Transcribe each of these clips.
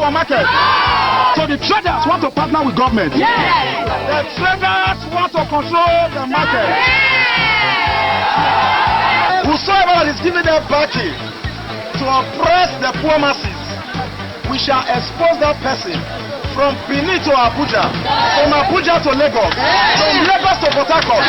our market. So the traders want to partner with government. The traders want to control the market. Whosoever is giving them backing to oppress the poor masses, we shall expose that person from Benin to Abuja, from Abuja to Lagos, from Lagos to Port Harcourt.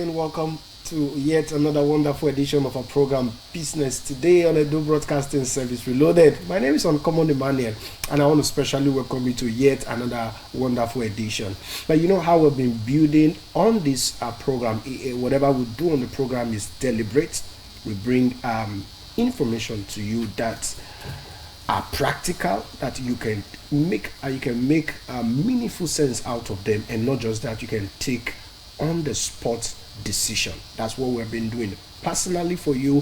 Welcome to yet another wonderful edition of our program Business Today on Edo Broadcasting Service Reloaded. My name is Uncommon Emmanuel, and I want to specially welcome you to yet another wonderful edition. But you know how we've been building on this program. Whatever we do on the program is deliberate. We bring information to you that are practical, that you can make meaningful sense out of them, and not just that, you can take on the spot decision. That's what we've been doing personally for you,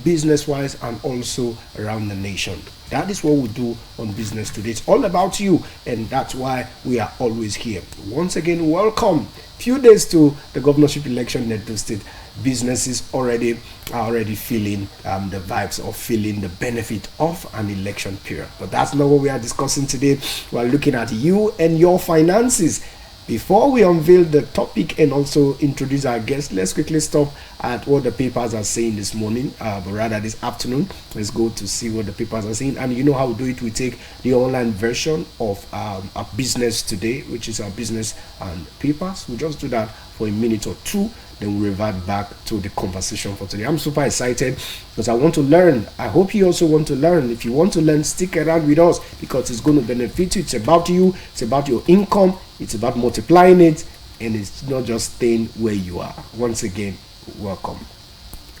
business wise, and also around the nation. That is what we do on Business Today. It's all about you, and that's why we are always here. Once again, welcome. Few days to the governorship election in Edo State. Businesses are already feeling the vibes of feeling the benefit of an election period. But that's not what we are discussing today. We are looking at you and your finances. Before we unveil the topic and also introduce our guest, let's quickly stop at what the papers are saying this morning, but rather this afternoon. Let's go to see what the papers are saying. And you know how we do it. We take the online version of our Business Today, which is our business and papers. We just do that for a minute or two, then we revert back to the conversation for today. I'm super excited because I want to learn. I hope you also want to learn. If you want to learn, stick around with us because it's going to benefit you. It's about you. It's about your income. It's about multiplying it, and it's not just staying where you are. Once again, welcome.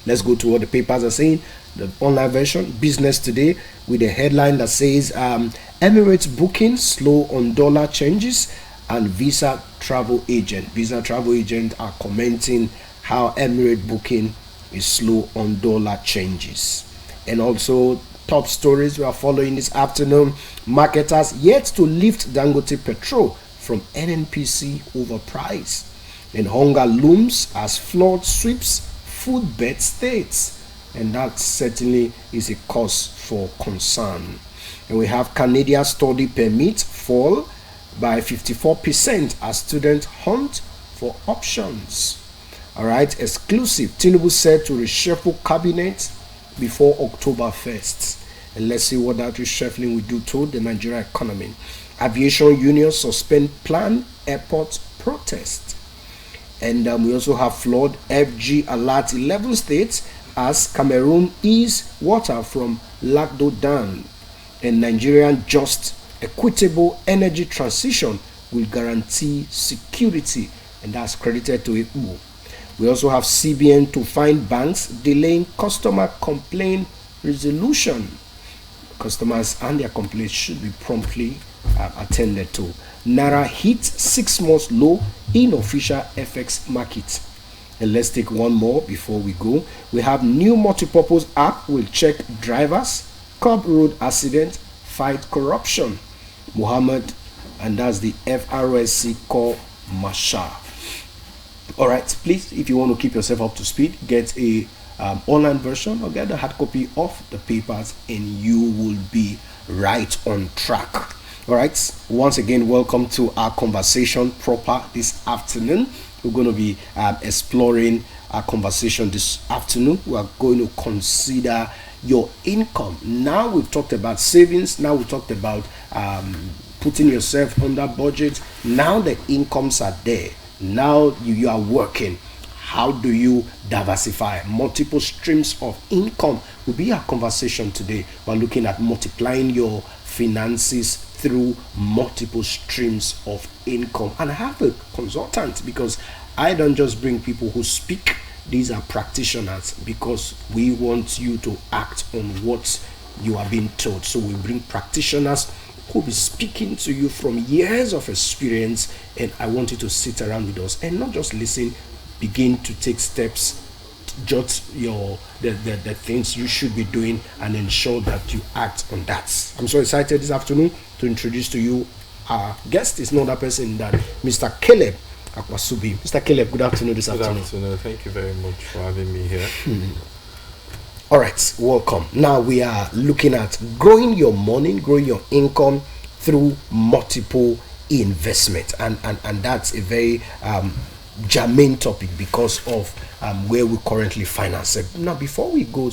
Let's go to what the papers are saying. The online version, Business Today, with a headline that says Emirates booking slow on dollar changes, and Visa travel agent are commenting how Emirates booking is slow on dollar changes. And also top stories we are following this afternoon: marketers yet to lift Dangote petrol from NNPC over price, and hunger looms as flood sweeps food bed states, and that certainly is a cause for concern. And we have Canadian study permit fall by 54% as students hunt for options. All right, exclusive. Tinubu said to reshuffle cabinet before October 1st. And let's see what that reshuffling will do to the Nigerian economy. Aviation union suspend planned airport protest. And we also have flood FG alert 11 states as Cameroon ease water from Lagdo Dam. And Nigerian just equitable energy transition will guarantee security, and that's credited to ICBO. We also have CBN to find banks delaying customer complaint resolution. Customers and their complaints should be promptly attended to. Naira hit 6 months low in official FX market. And let's take one more before we go. We have new multipurpose app will check drivers, curb road accident, fight corruption. Muhammad, and that's the FRSC call Masha. All right, please, if you want to keep yourself up to speed, get a online version or get a hard copy of the papers, and you will be right on track. All right, once again, welcome to our conversation proper this afternoon. We're going to be exploring our conversation this afternoon. We are going to consider your income. Now we've talked about savings. Now we talked about putting yourself under budget. Now the incomes are there. Now you are working. How do you diversify? Multiple streams of income will be our conversation today. We're looking at multiplying your finances through multiple streams of income. And I have a consultant because I don't just bring people who speak. These are practitioners because we want you to act on what you are being told. So we bring practitioners who will be speaking to you from years of experience, and I want you to sit around with us and not just listen, begin to take steps, jot the things you should be doing and ensure that you act on that. I'm so excited this afternoon to introduce to you our guest. Is no other person than Mr. Caleb Akpasubi. Mr. Caleb, good afternoon this afternoon. Good afternoon. Thank you very much for having me here. All right, welcome. Now we are looking at growing your money, growing your income through multiple investment, and that's a very germane topic because of where we currently finance it. Now, before we go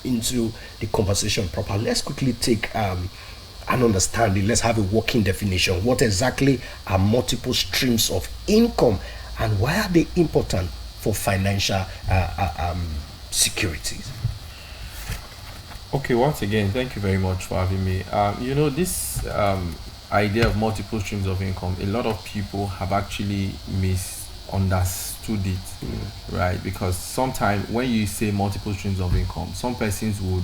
into the conversation proper, let's quickly take an understanding. Let's have a working definition. What exactly are multiple streams of income, and why are they important for financial securities? Okay, once again, thank you very much for having me. This idea of multiple streams of income, a lot of people have actually misunderstood it, right? Because sometimes when you say multiple streams of income, some persons would,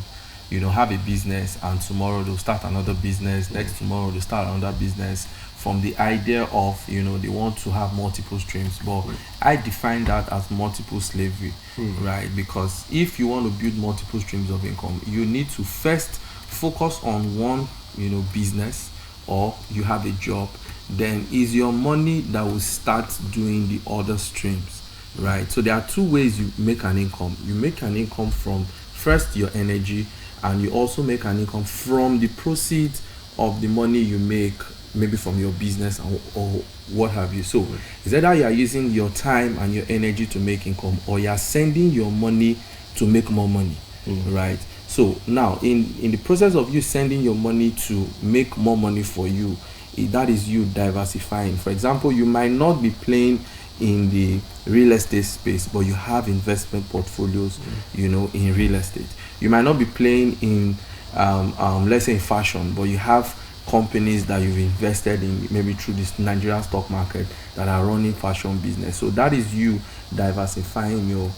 have a business and tomorrow they'll start another business, next tomorrow they'll start another business, from the idea of, they want to have multiple streams. But I define that as multiple slavery, right? Because if you want to build multiple streams of income, you need to first focus on one, business, or you have a job. Then is your money that will start doing the other streams, right? So there are two ways you make an income. You make an income from first your energy, and you also make an income from the proceeds of the money you make, maybe from your business or what have you. So it's either you are using your time and your energy to make income, or you are sending your money to make more money, right? So now in the process of you sending your money to make more money for you, that is you diversifying. For example, you might not be playing in the real estate space, but you have investment portfolios, in real estate. You might not be playing in let's say in fashion, but you have companies that you've invested in, maybe through this Nigerian stock market, that are running fashion business. So that is you diversifying your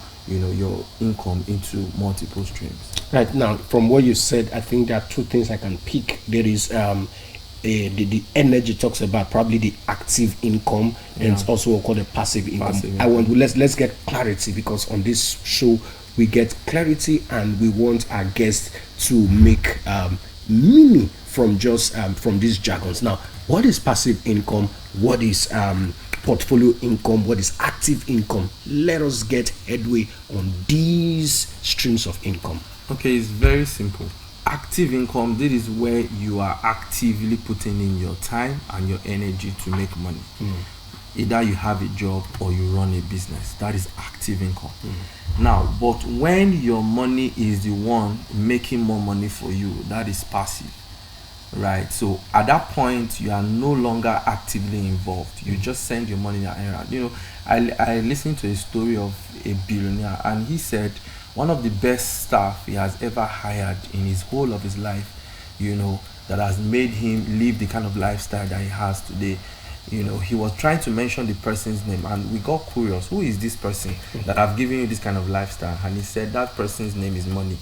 income into multiple streams. Right. Now, from what you said, I think there are two things I can pick. There is the energy talks about probably the active income, and it's also called a passive income. Let's get clarity, because on this show we get clarity and we want our guests to make meaning from just from these jargons. Now, what is passive income? What is portfolio income? What is active income? Let us get headway on these streams of income. Okay, it's very simple. Active income, this is where you are actively putting in your time and your energy to make money. Either you have a job or you run a business. That is active income. Now, but when your money is the one making more money for you, that is passive, right? So at that point, you are no longer actively involved. You just send your money around. I listened to a story of a billionaire, and he said one of the best staff he has ever hired in his whole of his life, that has made him live the kind of lifestyle that he has today. He was trying to mention the person's name, and we got curious. Who is this person that have given you this kind of lifestyle? And he said that person's name is money,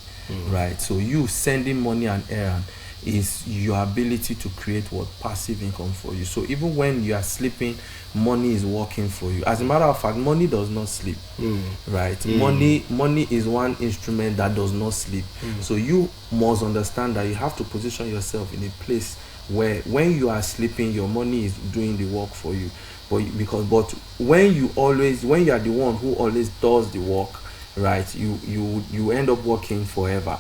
right? So you sending money an errand is your ability to create what passive income for you. So even when you are sleeping, money is working for you. As a matter of fact, money does not sleep, right? Money is one instrument that does not sleep. So you must understand that you have to position yourself in a place where when you are sleeping, your money is doing the work for you. But when you are the one who always does the work, right, you end up working forever,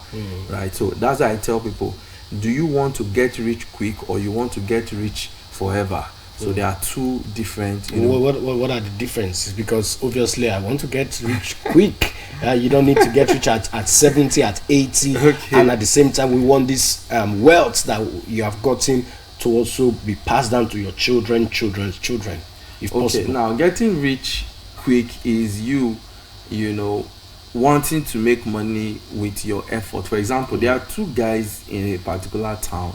right? So that's why I tell people, do you want to get rich quick, or you want to get rich forever? So there are two different. What are the differences? Because obviously, I want to get rich quick. You don't need to get rich at 70, at 80, and at the same time, we want this wealth that you have gotten to also be passed down to your children's children, if possible. Now, getting rich quick is you wanting to make money with your effort. For example, there are two guys in a particular town,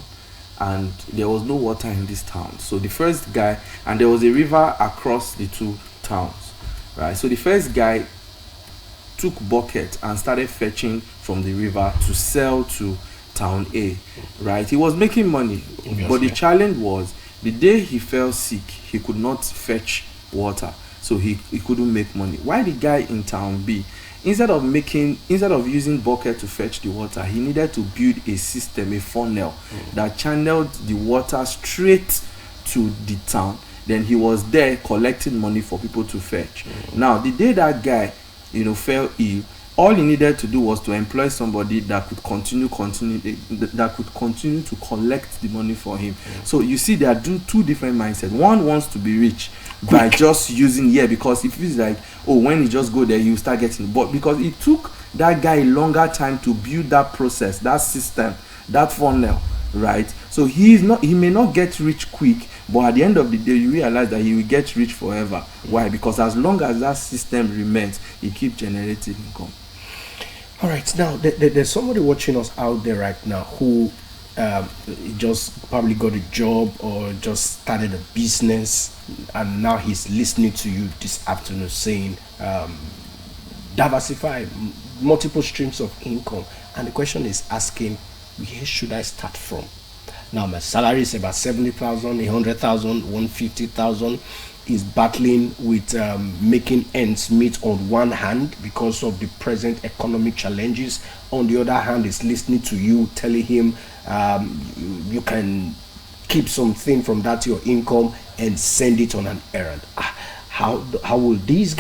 and there was no water in this town. So the first guy, and there was a river across the two towns, right? So the first guy took bucket and started fetching from the river to sell to town A, right? He was making money, Obviously. but the challenge was the day he fell sick, he could not fetch water, so he couldn't make money. Why the guy in town B, instead of using bucket to fetch the water, he needed to build a system, a funnel that channeled the water straight to the town. Then he was there collecting money for people to fetch. Now the day that guy fell ill, all he needed to do was to employ somebody that could continue to collect the money for him. So you see, there are two different mindsets. One wants to be rich by just using, because it feels like, when he just go there, you start getting. But because it took that guy a longer time to build that process, that system, that funnel, right? So he may not get rich quick, but at the end of the day, you realize that he will get rich forever. Why? Because as long as that system remains, he keeps generating income. All right, now there's somebody watching us out there right now who just probably got a job or just started a business, and now he's listening to you this afternoon saying, diversify, multiple streams of income. And the question is asking, where should I start from? Now my salary is about 70,000, 100,000, 150,000. Is battling with making ends meet on one hand because of the present economic challenges. On the other hand, is listening to you, telling him you can keep something from that your income and send it on an errand. How will these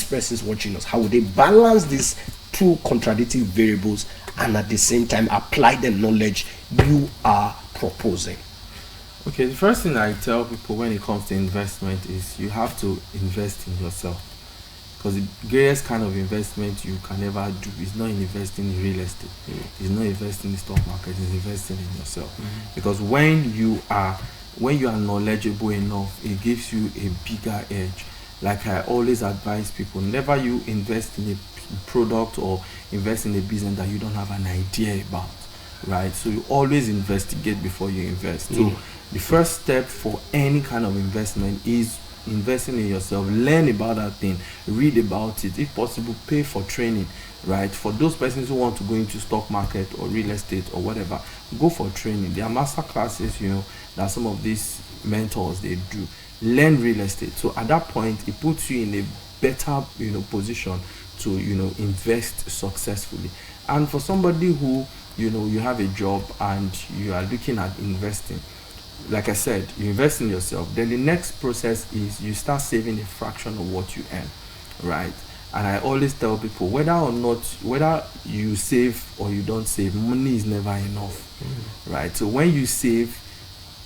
persons watching us, how will they balance these two contradicting variables and at the same time apply the knowledge you are proposing? Okay, the first thing I tell people when it comes to investment is you have to invest in yourself, because the greatest kind of investment you can ever do is not investing in real estate, it's not investing in the stock market, it's investing in yourself. Because when you are knowledgeable enough, it gives you a bigger edge. Like I always advise people, never you invest in a product or invest in a business that you don't have an idea about, right? So you always investigate before you invest. So the first step for any kind of investment is investing in yourself. Learn about that thing, read about it, if possible pay for training, right? For those persons who want to go into stock market or real estate or whatever, go for training. There are master classes, that some of these mentors they do. Learn real estate, so at that point it puts you in a better position to invest successfully. And for somebody who you have a job and you are looking at investing, like I said, you invest in yourself. Then the next process is you start saving a fraction of what you earn, right? And I always tell people, whether you save or you don't save, money is never enough, right? So when you save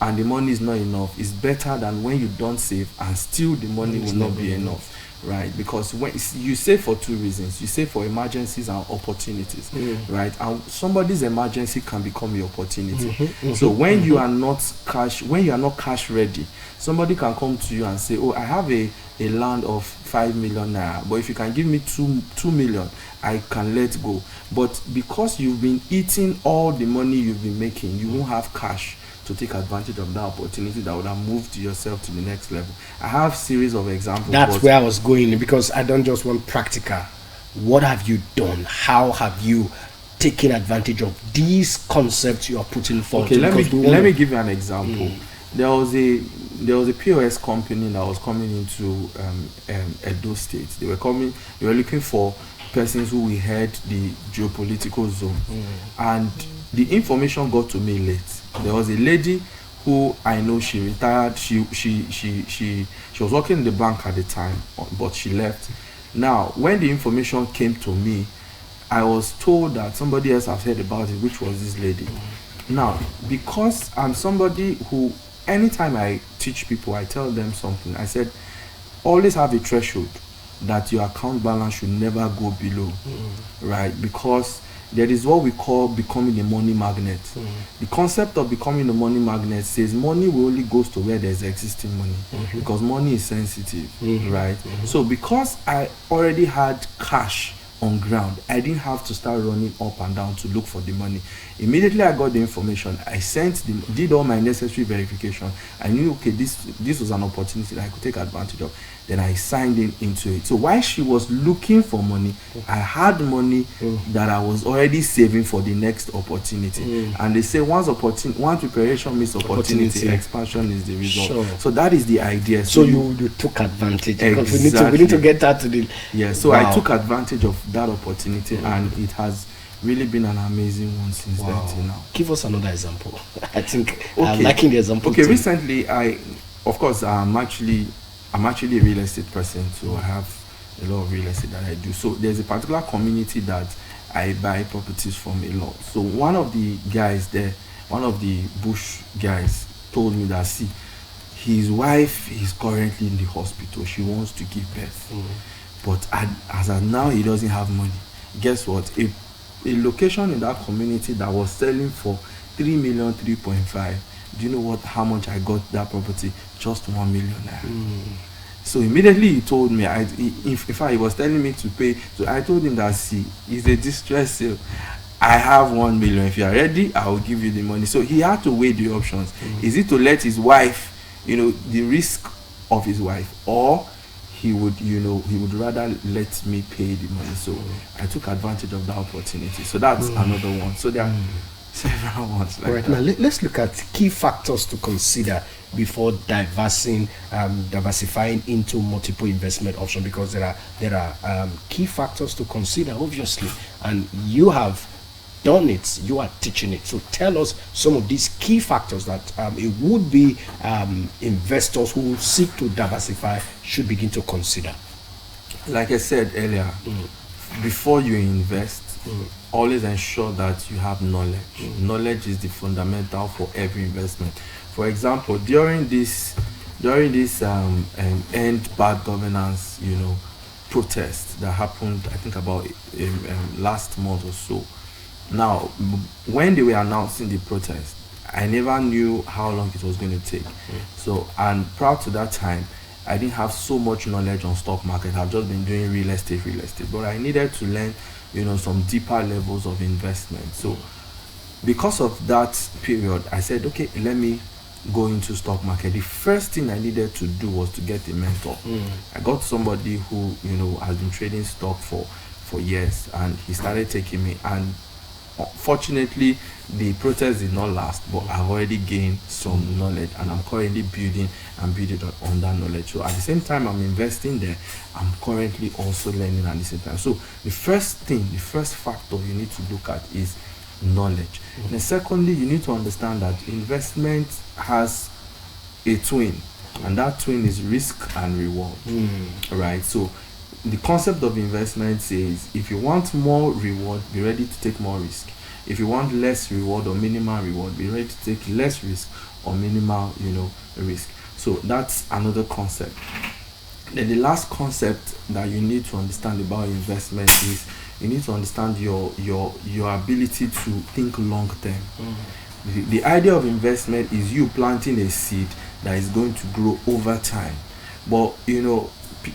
and the money is not enough, it's better than when you don't save and still the money will not be enough, right? Because when you save for two reasons, you save for emergencies and opportunities, right? And somebody's emergency can become your opportunity. So when you are not cash ready, somebody can come to you and say, I have a land of 5 million naira, but if you can give me 2 million, I can let go. But because you've been eating all the money you've been making, you won't have cash to take advantage of that opportunity that would have moved yourself to the next level. I have series of examples. That's where I was going, because I don't just want practical. What have you done? How have you taken advantage of these concepts you are putting forward? Okay, let me give you an example. There was a POS company that was coming into Edo State. They were looking for persons who we had the geopolitical zone, and the information got to me late. There was a lady who I know, she retired. She was working in the bank at the time, but she left. Now, when the information came to me, I was told that somebody else has heard about it, which was this lady. Now, because I'm somebody who, anytime I teach people, I tell them something. I said, always have a threshold that your account balance should never go below, right? Because there is what we call becoming a money magnet. The concept of becoming a money magnet says money will only goes to where there's existing money, because money is sensitive, right? So because I already had cash on ground. I didn't have to start running up and down to look for the money. Immediately I got the information, I did all my necessary verification. I knew, okay, this was an opportunity that I could take advantage of. Then I signed into it. So while she was looking for money, I had money that I was already saving for the next opportunity. And they say once preparation meets opportunity, expansion is the result. Sure. So that is the idea. So you took advantage. Exactly. Because we need to get that to the. Yeah. So wow. I took advantage of that opportunity, and it has really been an amazing one since then till now. Give us another example. I think I'm liking the example. Okay, recently I'm actually a real estate person, so I have a lot of real estate that I do. So there's a particular community that I buy properties from a lot. So one of the guys there, one of the bush guys, told me that, see, his wife is currently in the hospital. She wants to give birth, but as of now, he doesn't have money. Guess what? A location in that community that was selling for 3 million, 3.5. Do you know how much I got that property? Just 1 million naira. So immediately he told me, in fact, he was telling me to pay. So I told him that, see, it's a distress sale. I have 1 million. If you are ready, I will give you the money. So he had to weigh the options. Is it to let his wife, the risk of his wife, or he would rather let me pay the money. So I took advantage of that opportunity. So that's another one. So there are several ones like right, that. now let's look at key factors to consider before diversifying into multiple investment options, because there are key factors to consider, obviously, and you have done it, you are teaching it. So tell us some of these key factors that it would be investors who seek to diversify should begin to consider. Like I said earlier, before you invest, always ensure that you have knowledge. Knowledge is the fundamental for every investment. For example, during this end bad governance, protest that happened, I think about last month or so. Now, when they were announcing the protest, I never knew how long it was going to take. So, and prior to that time, I didn't have so much knowledge on stock market. I've just been doing real estate, but I needed to learn, some deeper levels of investment. So, because of that period, I said, okay, let me go into stock market. The first thing I needed to do was to get a mentor. I got somebody who, has been trading stock for years, and he started taking me. And fortunately, the protest did not last, but I've already gained some knowledge, and I'm currently building on that knowledge. So at the same time I'm investing there, I'm currently also learning at the same time. So the first factor you need to look at is knowledge. And secondly, you need to understand that investment has a twin, and that twin is risk and reward. Right? So the concept of investment says, if you want more reward, be ready to take more risk. If you want less reward or minimal reward, be ready to take less risk or minimal, risk. So that's another concept. Then the last concept that you need to understand about investment is you need to understand your ability to think long term. The idea of investment is you planting a seed that is going to grow over time. But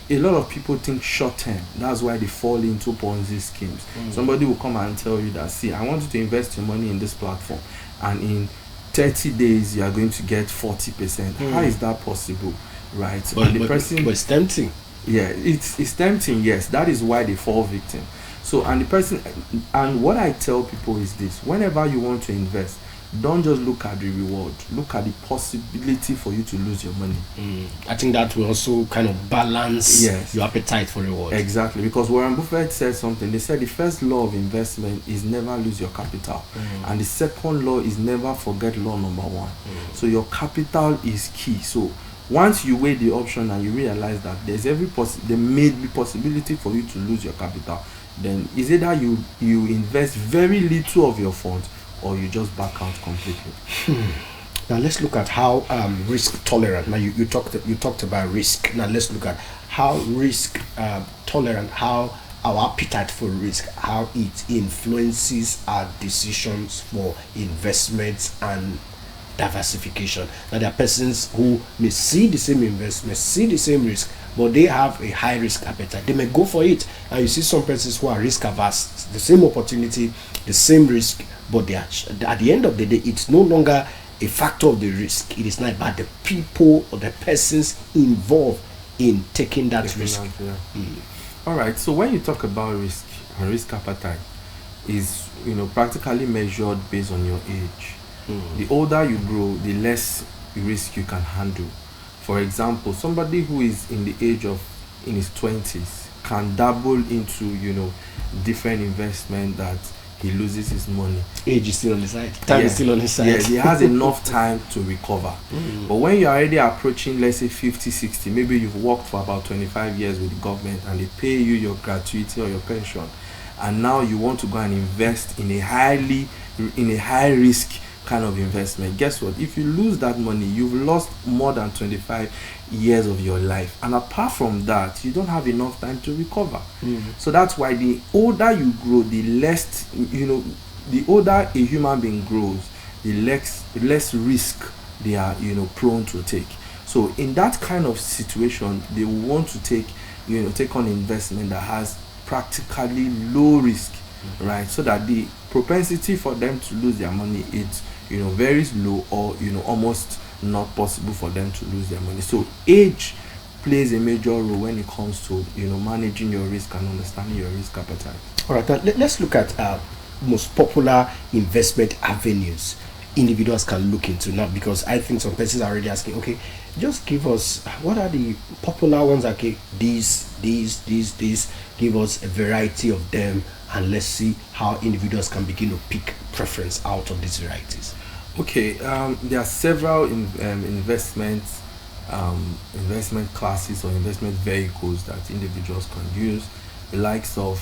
a lot of people think short term. That's why they fall into Ponzi schemes. Somebody will come and tell you that, see, I want you to invest your money in this platform, and in 30 days you are going to get 40%. How is that possible? Right? But it's tempting. Yeah, it's tempting. Yes, that is why they fall victim. So, and what I tell people is this: whenever you want to invest, don't just look at the reward, look at the possibility for you to lose your money. I think that will also kind of balance your appetite for reward. Exactly, because Warren Buffett said something. They said the first law of investment is never lose your capital, and the second law is never forget law number 1. So your capital is key. So once you weigh the option and you realize that there may be possibility for you to lose your capital, then is it that you invest very little of your funds, or you just back out completely. Now let's look at how risk tolerant. Now you talked about risk. Now let's look at how risk tolerant, how our appetite for risk, how it influences our decisions for investments and diversification. Now there are persons who may see the same investment, see the same risk, but they have a high risk appetite. They may go for it, and you see some persons who are risk averse. The same opportunity, the same risk, but they are, at the end of the day, it's no longer a factor of the risk. It is not about the people or the persons involved in taking that risk. All right. So when you talk about risk and risk appetite, is practically measured based on your age. The older you grow, the less risk you can handle. For example, somebody who is in the age of in his 20s can dabble into different investment that he loses his money. Age is still on the side. Time is still on his side. Yeah, he has enough time to recover. But when you're already approaching, let's say 50, 60, maybe you've worked for about 25 years with the government and they pay you your gratuity or your pension, and now you want to go and invest in a high risk kind of investment. Guess what? If you lose that money, you've lost more than 25 years of your life, and apart from that, you don't have enough time to recover. So that's why the older you grow, the less the older a human being grows, the less risk they are prone to take. So in that kind of situation, they will want to take on investment that has practically low risk, right? So that the propensity for them to lose their money is very low, or almost not possible for them to lose their money. So age plays a major role when it comes to managing your risk and understanding your risk appetite. All right, now let's look at most popular investment avenues individuals can look into now, because I think some persons are already asking, okay, just give us what are the popular ones. Okay, these, give us a variety of them, and let's see how individuals can begin to pick preference out of these varieties. Okay, there are several investment classes or investment vehicles that individuals can use. The likes of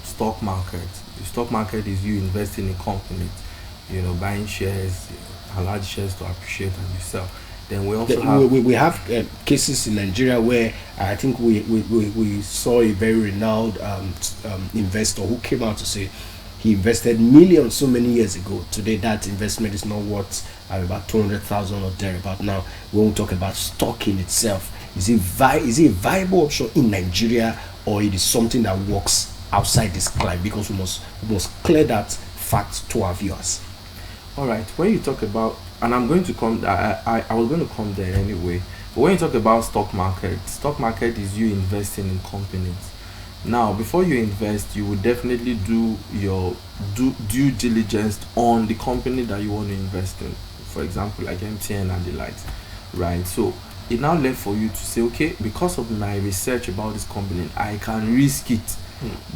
stock market. The stock market is you investing in companies, buying shares, allowed shares to appreciate and you sell. Then we also have cases in Nigeria where I think we saw a very renowned investor who came out to say he invested millions so many years ago. Today that investment is not worth about 200,000 or thereabout. Now we won't talk about stock in itself. Is it a viable option in Nigeria, or it is something that works outside this climate? Because we must clear that fact to our viewers. All right. When you talk about, and I'm going to come, I was going to come there anyway. But when you talk about stock market is you investing in companies. Now, before you invest, you will definitely do your due diligence on the company that you want to invest in. For example, like MTN and the likes, right? So it now left for you to say, okay, because of my research about this company, I can risk it.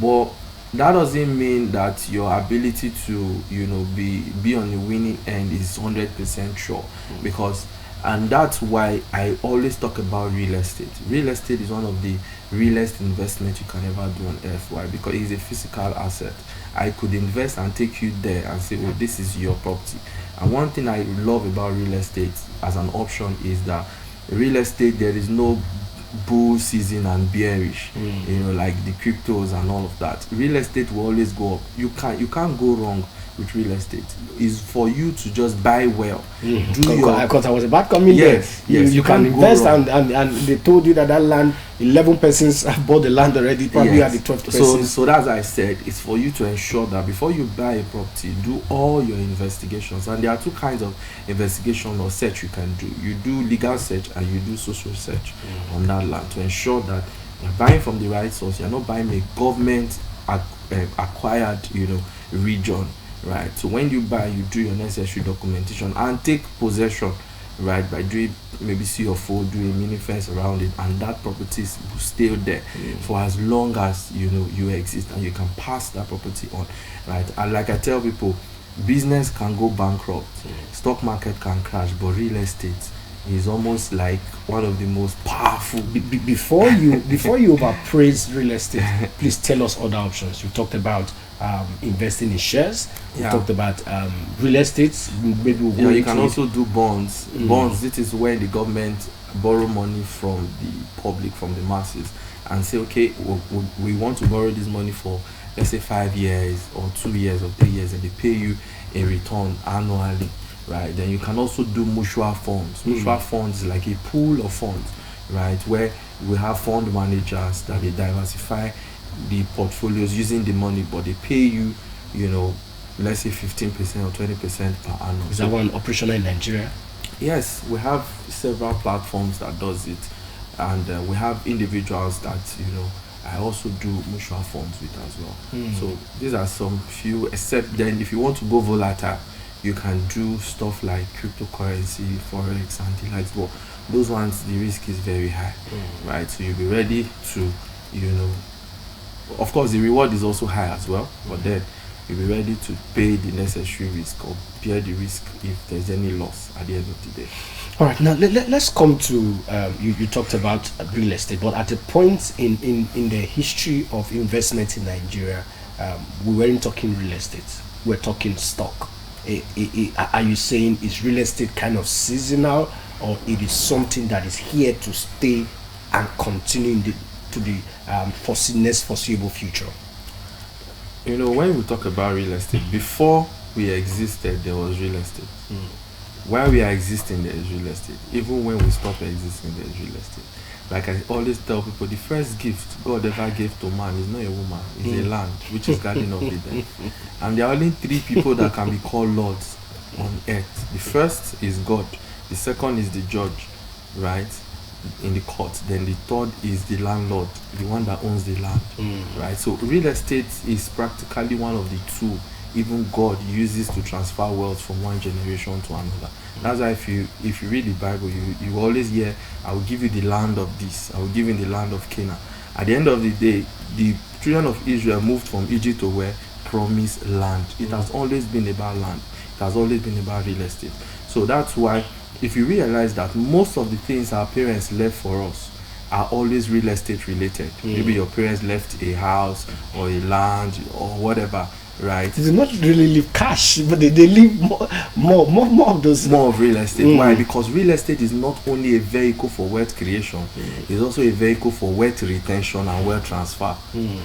But that doesn't mean that your ability to be on the winning end is 100% sure. Because, and that's why I always talk about real estate. Real estate is one of the realest investments you can ever do on earth. Why? Because it's a physical asset. I could invest and take you there and say, oh, this is your property. And one thing I love about real estate as an option is that real estate, there is no bull season and bearish, like the cryptos and all of that. Real estate will always go up. You can't go wrong with real estate. Is for you to just buy well. Because I was about coming there. Yes, you can invest, and they told you that land, 11 persons have bought the land already, probably at the 12th person. So that's I said, it's for you to ensure that before you buy a property, do all your investigations. And there are two kinds of investigation or search you can do. You do legal search and you do social search on that land to ensure that you're buying from the right source. You're not buying a government acquired region. Right, so when you buy, you do your necessary documentation and take possession, right, by doing maybe CFO, doing mini fence around it, and that property will stay there for as long as you exist, and you can pass that property on, right? And like I tell people, business can go bankrupt, stock market can crash, but real estate is almost like one of the most powerful. Before you overpraise real estate, please tell us other options. You talked about investing in shares. You talked about real estate. Maybe you can also do bonds. Bonds. This is where the government borrow money from the public, from the masses, and say, okay, we want to borrow this money for, let's say, 5 years or 2 years or 3 years, and they pay you a return annually. right? Then you can also do mutual funds. Mutual funds is like a pool of funds, right, where we have fund managers that they diversify the portfolios using the money, but they pay you, let's say 15% or 20% per annum. Is that one operational in Nigeria? Yes, we have several platforms that does it, and we have individuals that I also do mutual funds with as well. So these are some few. Except then, if you want to go volatile, you can do stuff like cryptocurrency, forex, and the likes. But those ones, the risk is very high, right? So you'll be ready to, of course, the reward is also high as well. But then you'll be ready to pay the necessary risk or bear the risk if there's any loss at the end of the day. All right, now let's come to you talked about real estate, but at a point in the history of investment in Nigeria, we weren't talking real estate, we're talking stock. Are you saying is real estate kind of seasonal, or it is something that is here to stay and continue to the foreseeable future? When we talk about real estate, before we existed, there was real estate. While we are existing, there is real estate. Even when we stop existing, there is real estate. Like I always tell people, the first gift God ever gave to man is not a woman, it's a land, which is Garden of Eden. And there are only 3 people that can be called lords on earth. The first is God, the second is the judge, right, in the court. Then the third is the landlord, the one that owns the land, right? So real estate is practically one of the 2 even God uses to transfer wealth from one generation to another. That's why if you read the Bible, you always hear, I will give you the land of this, I will give you the land of Canaan. At the end of the day, the children of Israel moved from Egypt to where? Promised land. It has always been about land. It has always been about real estate. So that's why, if you realize that most of the things our parents left for us are always real estate related. Maybe your parents left a house or a land or whatever, right? They do not really leave cash, but they leave more of those. More of real estate. Why? Because real estate is not only a vehicle for wealth creation, it's also a vehicle for wealth retention and wealth transfer.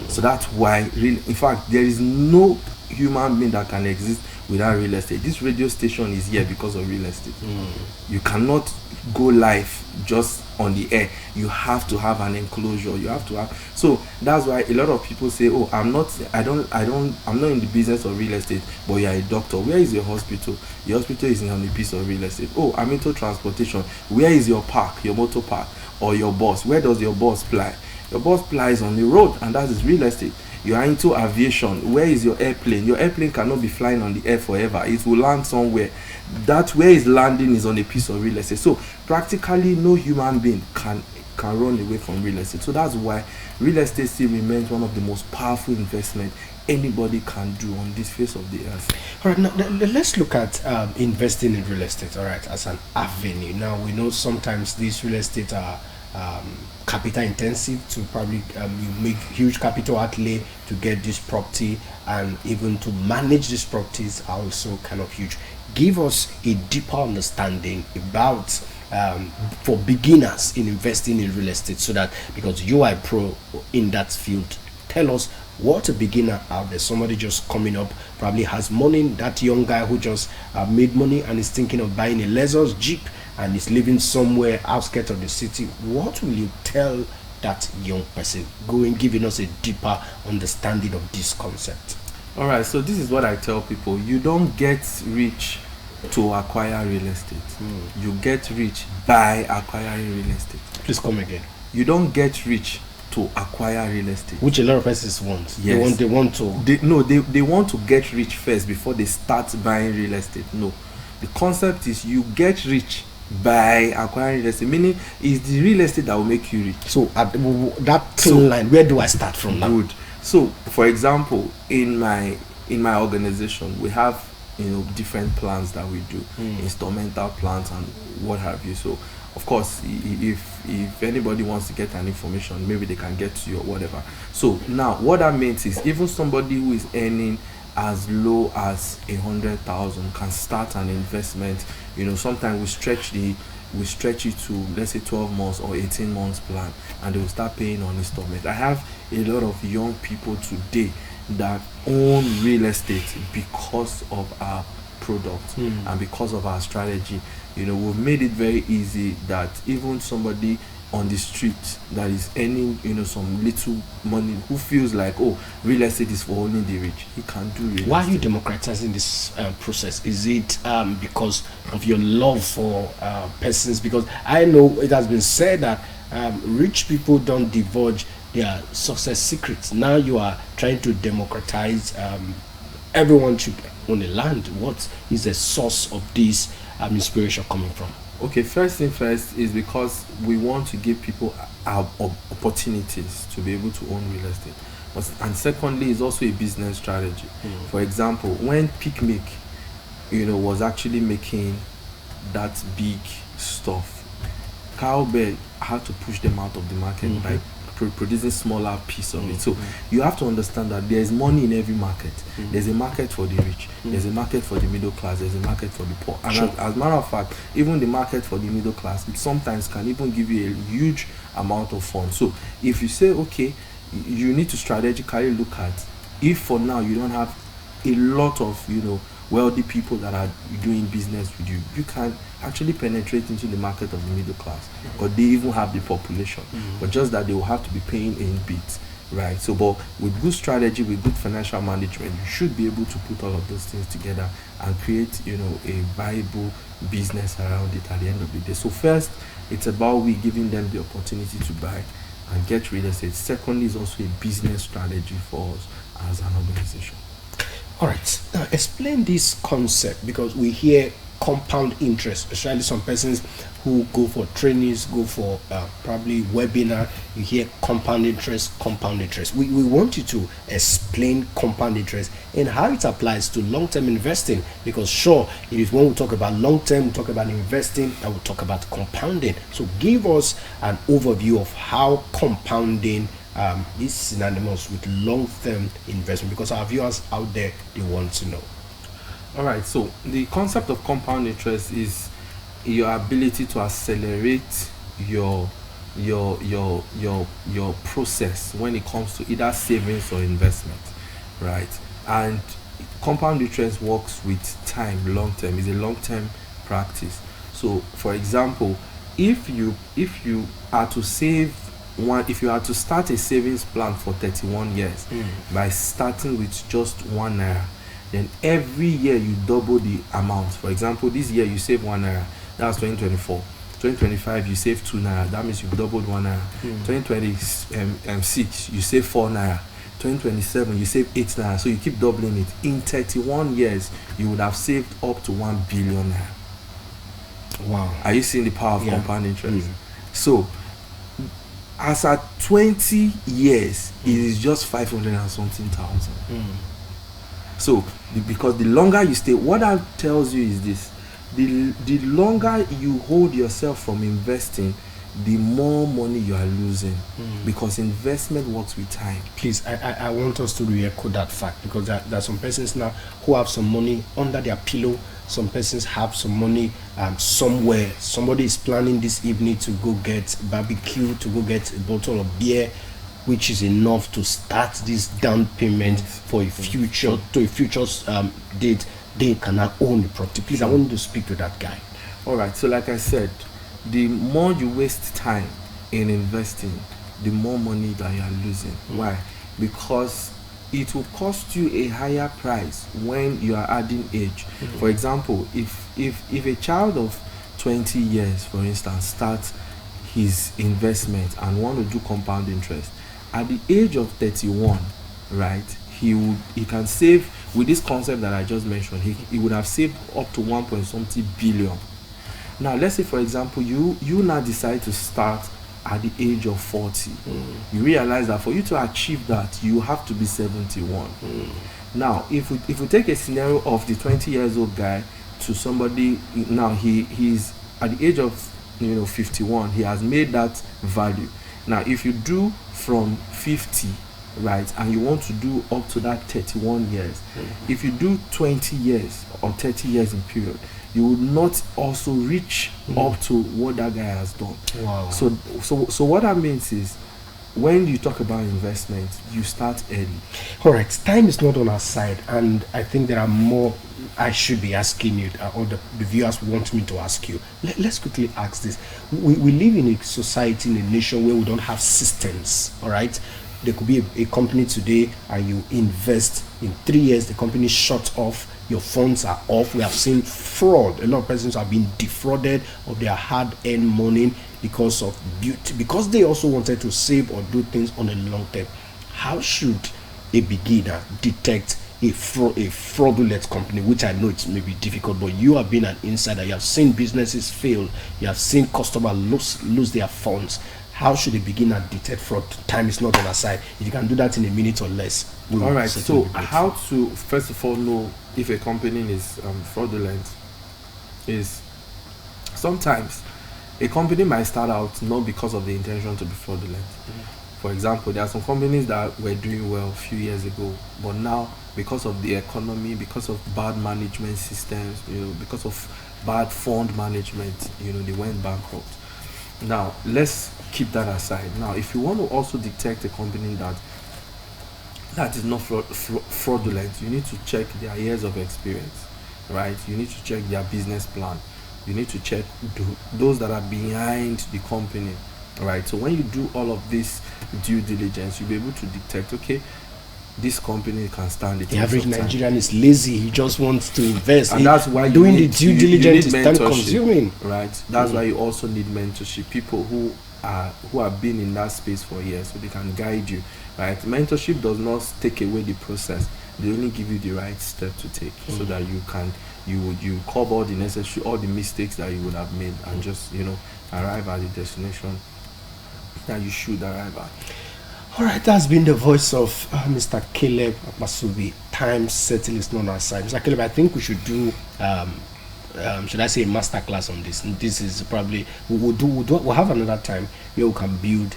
So that's why, in fact, there is no human being that can exist without real estate. This radio station is here because of real estate. You cannot go live just on the air. You have to have an enclosure. You have to have. So that's why a lot of people say, "Oh, I'm not in the business of real estate." But you're a doctor. Where is your hospital? Your hospital is on a piece of real estate. Oh, I'm into transportation. Where is your park? Your motor park or your bus? Where does your bus ply? Your bus plies on the road, and that is real estate. You are into aviation. Where is your airplane? Your airplane cannot be flying on the air forever. It will land somewhere. That where it's landing is on a piece of real estate. So practically no human being can run away from real estate. So that's why real estate still remains one of the most powerful investments anybody can do on this face of the earth. All right, now let's look at investing in real estate, all right, as an avenue. Now we know sometimes these real estate are capital intensive. To probably you make huge capital outlay to get this property, and even to manage these properties are also kind of huge. Give us a deeper understanding about for beginners in investing in real estate, so that, because you are a pro in that field, tell us what a beginner out there, somebody just coming up, probably has money, that young guy who just made money and is thinking of buying a Lexus Jeep and is living somewhere outskirts of the city. What will you tell that young person, giving us a deeper understanding of this concept? All right, so this is what I tell people. You don't get rich to acquire real estate. You get rich by acquiring real estate. Please come again. You don't get rich to acquire real estate, which a lot of persons want. Yes. They want to. They want to get rich first before they start buying real estate. No, the concept is you get rich by acquiring real estate, meaning it's the real estate that will make you rich. So at that line, where do I start from now? Good. So for example, in my organization, we have different plans that we do, instrumental plans and what have you. So of course, if anybody wants to get an information, maybe they can get to you or whatever. So now what that means is, even somebody who is earning as low as 100,000 can start an investment. Sometimes we stretch it to, let's say, 12 months or 18 months plan, and they will start paying on installment. I have a lot of young people today that own real estate because of our product, and because of our strategy, we've made it very easy that even somebody on the street that is earning some little money, who feels like, oh, real estate is for only the rich, he can do real Why estate. are you democratizing this process? Is it because of your love for persons? Because I know it has been said that rich people don't divulge their success secrets. Now you are trying to democratize. Everyone should own a land. What is the source of this inspiration coming from? Okay, first thing first is because we want to give people opportunities to be able to own real estate. And secondly, is also a business strategy. For example, when Picnic, was actually making that big stuff, Cowbell had to push them out of the market by producing smaller piece of it. So you have to understand that there's money in every market. There's a market for the rich, there's a market for the middle class, there's a market for the poor. And as a matter of fact, even the market for the middle class, it sometimes can even give you a huge amount of funds. So if you say, okay, you need to strategically look at, if for now you don't have a lot of wealthy people that are doing business with you, you can actually penetrate into the market of the middle class, because they even have the population, but just that they will have to be paying in bits, right? So, but with good strategy, with good financial management, you should be able to put all of those things together and create, a viable business around it at the end of the day. So first, it's about we giving them the opportunity to buy and get real estate. Secondly, is also a business strategy for us as an organization. All right, now explain this concept, because we hear compound interest, especially some persons who go for trainings, go for probably webinar. You hear compound interest. We want you to explain compound interest and how it applies to long-term investing, because sure, it is when we talk about long-term, we talk about investing, and we talk about compounding. So give us an overview of how compounding is synonymous with long-term investment, because our viewers out there, they want to know. All right, so the concept of compound interest is your ability to accelerate your process when it comes to either savings or investment, right? And compound interest works with time, long term. It's a long term practice. So, for example, if you are to save if you are to start a savings plan for 31 years by starting with just 1 naira, then every year you double the amount. For example, this year you save 1 naira, that's 2024. 2025 you save 2 naira, that means you doubled 1 naira. 2026 you save 4 naira. 2027 you save 8 naira. So you keep doubling it. In 31 years you would have saved up to 1 billion naira. Wow. Are you seeing the power of compound interest? So as at 20 years it is just 500 and something thousand. So because the longer you stay, what that tells you is this: the longer you hold yourself from investing, the more money you are losing, because investment works with time. Please, I want us to re-echo that fact, because there are some persons now who have some money under their pillow. Some persons have some money somewhere. Somebody is planning this evening to go get barbecue, to go get a bottle of beer, which is enough to start this down payment for a future date. They cannot own the property. Please, I want you to speak to that guy. All right. So, like I said, the more you waste time in investing, the more money that you are losing. Why? Because it will cost you a higher price when you are adding age. For example, if a child of 20 years, for instance, starts his investment and want to do compound interest, at the age of 31, right, he can save, with this concept that I just mentioned, he would have saved up to 1.something billion. Now, let's say, for example, you now decide to start at the age of 40. You realize that for you to achieve that, you have to be 71. Now, if we take a scenario of the 20 years old guy to somebody, now he's at the age of 51, he has made that value. Now, if you do from 50, right, and you want to do up to that 31 years, if you do 20 years or 30 years in period, you will not also reach up to what that guy has done. Wow. So what that means is, when you talk about investment, you start early. All right, time is not on our side, and I think there are more I should be asking you, or the viewers want me to ask you. Let's quickly ask this. We live in a society, in a nation where we don't have systems, all right? There could be a company today and you invest in 3 years, the company shuts off, your funds are off. We have seen fraud. A lot of persons have been defrauded of their hard-earned money because of beauty, because they also wanted to save or do things on a long term. How should a beginner detect a fraudulent company, which I know it may be difficult, but you have been an insider, you have seen businesses fail, you have seen customers lose their funds. How should a beginner detect fraud? Time is not on our side. If you can do that in a minute or less. All right, so how to first of all know if a company is fraudulent is sometimes a company might start out not because of the intention to be fraudulent. For example, there are some companies that were doing well a few years ago, but now because of the economy, because of bad management systems, because of bad fund management, they went bankrupt. Now let's keep that aside. Now, if you want to also detect a company that is not fraudulent, you need to check their years of experience, right? You need to check their business plan. You need to check those that are behind the company, right? So when you do all of this due diligence, you'll be able to detect, okay, this company can stand it. The average Nigerian is lazy. He just wants to invest, and that's why doing the due diligence is time consuming, right? That's why you also need mentorship. People who have been in that space for years, so they can guide you, right? Mentorship does not take away the process. They only give you the right step to take, so that you cover all the mistakes that you would have made, and just arrive at the destination that you should arrive at. All right, that's been the voice of Mr. Caleb Akpasubi. Time certainly is not on our side. Mr. Caleb, I think we should do, should I say, a masterclass on this. And this is probably, we'll have another time where we can build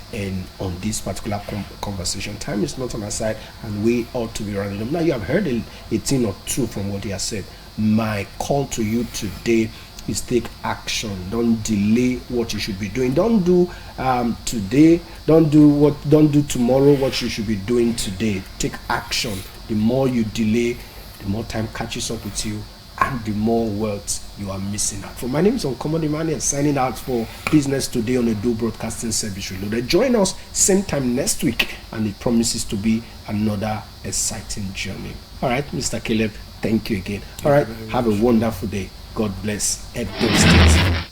on this particular conversation. Time is not on our side, and we ought to be running them. Now, you have heard a thing or two from what he has said. My call to you today is take action. Don't delay what you should be doing. Don't do today. Don't do tomorrow what you should be doing today. Take action. The more you delay, the more time catches up with you, and the more wealth you are missing out. For my name is Uncommon Emmanuel, signing out for Business Today on the Do Broadcasting Service Reloaded. Join us same time next week, and it promises to be another exciting journey. All right, Mr. Caleb, thank you again. All right, have a wonderful day. God bless Edo State.